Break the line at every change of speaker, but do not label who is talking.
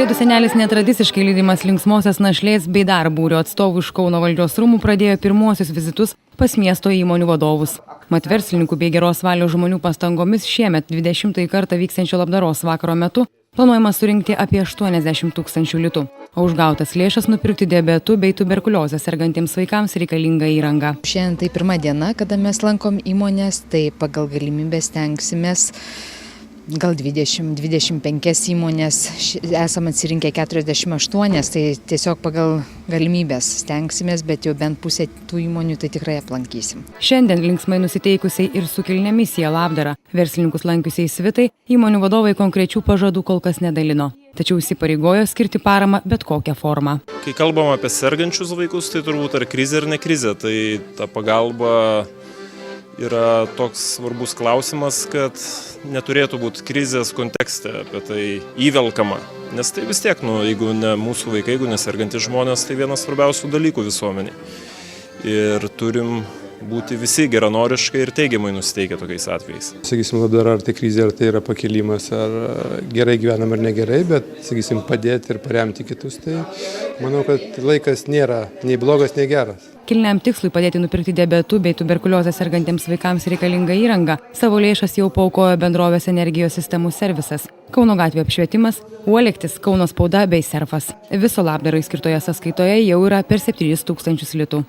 Kalėdų senelis netradiciškai lydimas linksmosios našlės bei dar būrio atstovų iš Kauno valdžios rūmų pradėjo pirmuosius vizitus pas miesto įmonių vadovus. Mat verslininkų bei geros valios žmonių pastangomis šiemet 20 kartą vyksiančio labdaros vakaro metu planuojama surinkti apie 80 000 litų, o už gautas lėšas nupirkti diabetu bei tuberkuliozę sergantiems vaikams reikalingą įrangą.
Šiandien tai pirma diena, kada mes lankom įmonės, tai pagal galimybę stengsimės gal 20-25 įmonės, esam atsirinkę 48, tai tiesiog pagal galimybės stengsimės, bet jau bent pusę tų įmonių tai tikrai aplankysim.
Šiandien linksmai nusiteikusiai ir su kilnia misija labdara verslininkus lankiusiai svitai įmonių vadovai konkrečių pažadų kol kas nedalino, tačiau įsipareigojo skirti paramą bet kokią formą.
Kai kalbam apie sergančius vaikus, tai turbūt ar krizė ar ne krizė, tai ta pagalba yra toks svarbus klausimas, kad neturėtų būti krizės kontekste apie tai įvelkama. Nes tai vis tiek, jeigu ne mūsų vaikai, jeigu nesergantys žmonės, tai vienas svarbiausių dalykų visuomenė. Ir turim būti visi geranoriškai ir teigiamai nusiteikę tokiais atvejais.
Sakysim, labdara, ar tai krizė, ar tai yra pakilimas, ar gerai gyvenam ar negerai, bet, sakysim, padėti ir paremti kitus, tai manau, kad laikas nėra nei blogas, nei geras.
Kilniam tikslui padėti nupirkti diabetu bei tuberkuliozę sergantiems vaikams reikalingą įrangą savo lėšas jau paaukojo bendrovės Energijos sistemų servisas, Kauno gatvė apšvietimas, Uolektis, Kauno spauda bei Serfas. Viso labdarai skirtoje sąskaitoje jau yra per 7 000 litų.